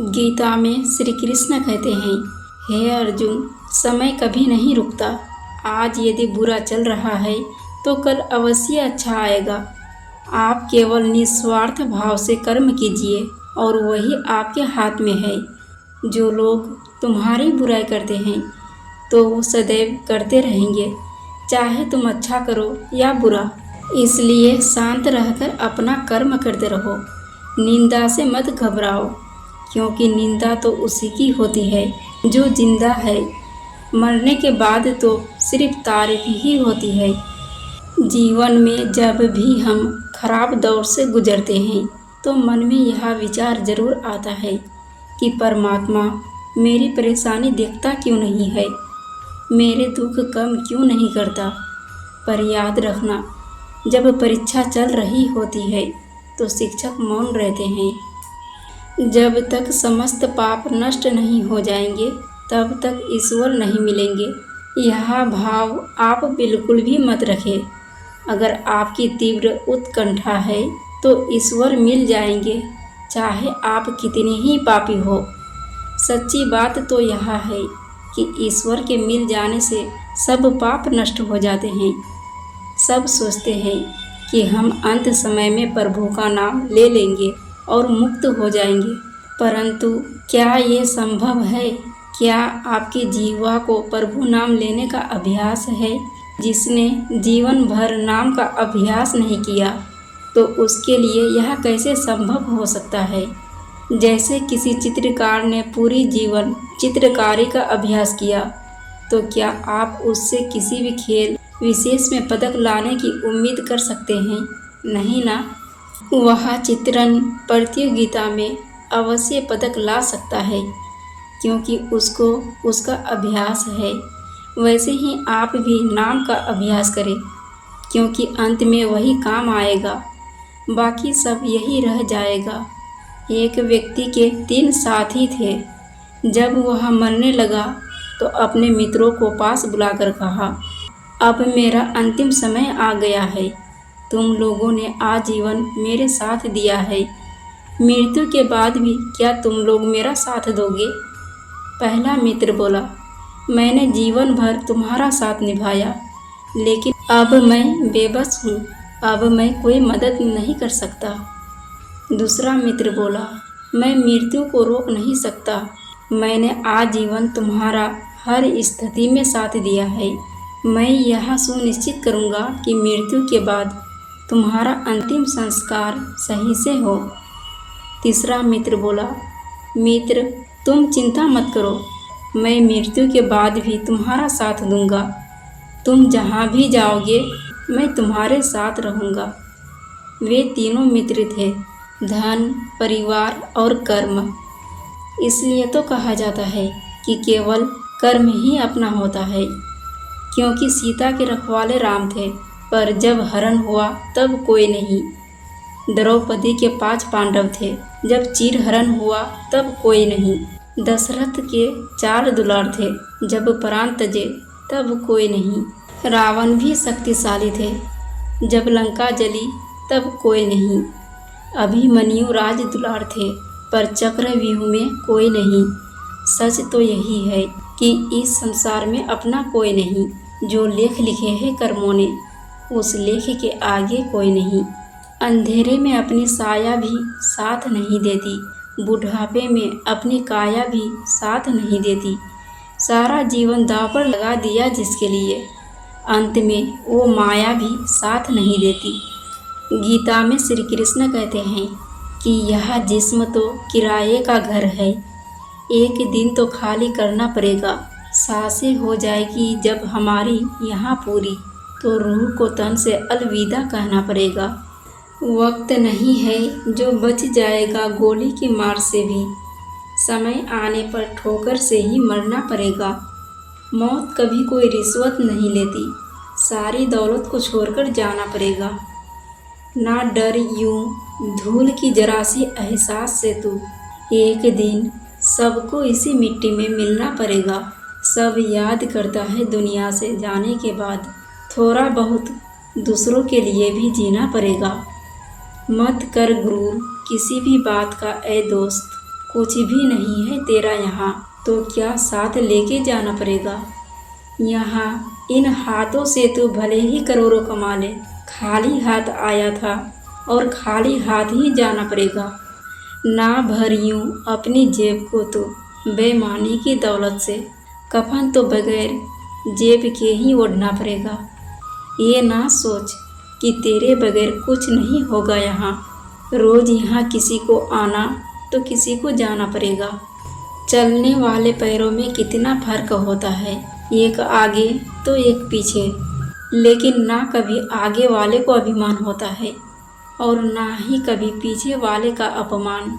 गीता में श्री कृष्ण कहते हैं, हे अर्जुन, समय कभी नहीं रुकता। आज यदि बुरा चल रहा है तो कल अवश्य अच्छा आएगा। आप केवल निस्वार्थ भाव से कर्म कीजिए और वही आपके हाथ में है। जो लोग तुम्हारी बुराई करते हैं तो वो सदैव करते रहेंगे, चाहे तुम अच्छा करो या बुरा। इसलिए शांत रहकर अपना कर्म करते रहो। निंदा से मत घबराओ, क्योंकि निंदा तो उसी की होती है जो जिंदा है। मरने के बाद तो सिर्फ तारीफ ही होती है। जीवन में जब भी हम खराब दौर से गुजरते हैं तो मन में यह विचार जरूर आता है कि परमात्मा मेरी परेशानी देखता क्यों नहीं है, मेरे दुख कम क्यों नहीं करता। पर याद रखना, जब परीक्षा चल रही होती है तो शिक्षक मौन रहते हैं। जब तक समस्त पाप नष्ट नहीं हो जाएंगे तब तक ईश्वर नहीं मिलेंगे। यह भाव आप बिल्कुल भी मत रखें। अगर आपकी तीव्र उत्कंठा है तो ईश्वर मिल जाएंगे, चाहे आप कितने ही पापी हो। सच्ची बात तो यह है कि ईश्वर के मिल जाने से सब पाप नष्ट हो जाते हैं। सब सोचते हैं कि हम अंत समय में प्रभु का नाम ले लेंगे और मुक्त हो जाएंगे, परंतु क्या ये संभव है? क्या आपकी जीवा को प्रभु नाम लेने का अभ्यास है? जिसने जीवन भर नाम का अभ्यास नहीं किया तो उसके लिए यह कैसे संभव हो सकता है? जैसे किसी चित्रकार ने पूरी जीवन चित्रकारी का अभ्यास किया, तो क्या आप उससे किसी भी खेल विशेष में पदक लाने की उम्मीद कर सकते हैं? नहीं ना। वह चित्रण प्रतियोगिता में अवश्य पदक ला सकता है, क्योंकि उसको उसका अभ्यास है। वैसे ही आप भी नाम का अभ्यास करें, क्योंकि अंत में वही काम आएगा, बाकी सब यही रह जाएगा। एक व्यक्ति के 3 साथी थे। जब वह मरने लगा तो अपने मित्रों को पास बुलाकर कहा, अब मेरा अंतिम समय आ गया है। तुम लोगों ने आजीवन मेरे साथ दिया है, मृत्यु के बाद भी क्या तुम लोग मेरा साथ दोगे? पहला मित्र बोला, मैंने जीवन भर तुम्हारा साथ निभाया, लेकिन अब मैं बेबस हूँ, अब मैं कोई मदद नहीं कर सकता। दूसरा मित्र बोला, मैं मृत्यु को रोक नहीं सकता, मैंने आजीवन तुम्हारा हर स्थिति में साथ दिया है। मैं यह सुनिश्चित करूँगा कि मृत्यु के बाद तुम्हारा अंतिम संस्कार सही से हो। तीसरा मित्र बोला, मित्र तुम चिंता मत करो, मैं मृत्यु के बाद भी तुम्हारा साथ दूंगा। तुम जहाँ भी जाओगे मैं तुम्हारे साथ रहूँगा। वे तीनों मित्र थे, धन, परिवार और कर्म। इसलिए तो कहा जाता है कि केवल कर्म ही अपना होता है। क्योंकि सीता के रखवाले राम थे, पर जब हरण हुआ तब कोई नहीं। द्रौपदी के 5 पांडव थे, जब चीर हरण हुआ तब कोई नहीं। दशरथ के 4 दुलार थे, जब प्राण तजे तब कोई नहीं। रावण भी शक्तिशाली थे, जब लंका जली तब कोई नहीं। अभिमन्यु राज दुलार थे, पर चक्रव्यूह में कोई नहीं। सच तो यही है कि इस संसार में अपना कोई नहीं। जो लेख लिखे हैं कर्मों ने, उस लेख के आगे कोई नहीं। अंधेरे में अपनी साया भी साथ नहीं देती, बुढ़ापे में अपनी काया भी साथ नहीं देती। सारा जीवन दांव पर लगा दिया जिसके लिए, अंत में वो माया भी साथ नहीं देती। गीता में श्री कृष्ण कहते हैं कि यह जिस्म तो किराए का घर है, एक दिन तो खाली करना पड़ेगा। सांसें हो जाएगी जब हमारी यहाँ पूरी, तो रूह को तन से अलविदा कहना पड़ेगा। वक्त नहीं है जो बच जाएगा गोली की मार से भी, समय आने पर ठोकर से ही मरना पड़ेगा। मौत कभी कोई रिश्वत नहीं लेती, सारी दौलत को छोड़कर जाना पड़ेगा। ना डर यूं धूल की जरा सी एहसास से तू, एक दिन सबको इसी मिट्टी में मिलना पड़ेगा। सब याद करता है दुनिया से जाने के बाद, थोड़ा बहुत दूसरों के लिए भी जीना पड़ेगा। मत कर गुरूर किसी भी बात का ए दोस्त, कुछ भी नहीं है तेरा यहाँ, तो क्या साथ लेके जाना पड़ेगा। यहाँ इन हाथों से तू भले ही करोड़ों कमा ले, खाली हाथ आया था और खाली हाथ ही जाना पड़ेगा। ना भर यूं अपनी जेब को तो बेईमानी की दौलत से, कफन तो बगैर जेब के ही ओढ़ना पड़ेगा। ये ना सोच कि तेरे बगैर कुछ नहीं होगा यहाँ। रोज़ यहाँ किसी को आना तो किसी को जाना पड़ेगा। चलने वाले पैरों में कितना फर्क होता है, एक आगे तो एक पीछे। लेकिन ना कभी आगे वाले को अभिमान होता है और ना ही कभी पीछे वाले का अपमान,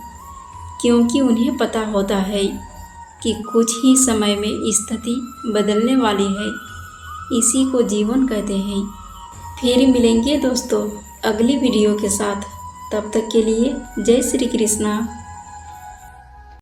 क्योंकि उन्हें पता होता है कि कुछ ही समय में स्थिति बदलने वाली है। इसी को जीवन कहते हैं। फिर मिलेंगे दोस्तों अगली वीडियो के साथ। तब तक के लिए जय श्री कृष्णा।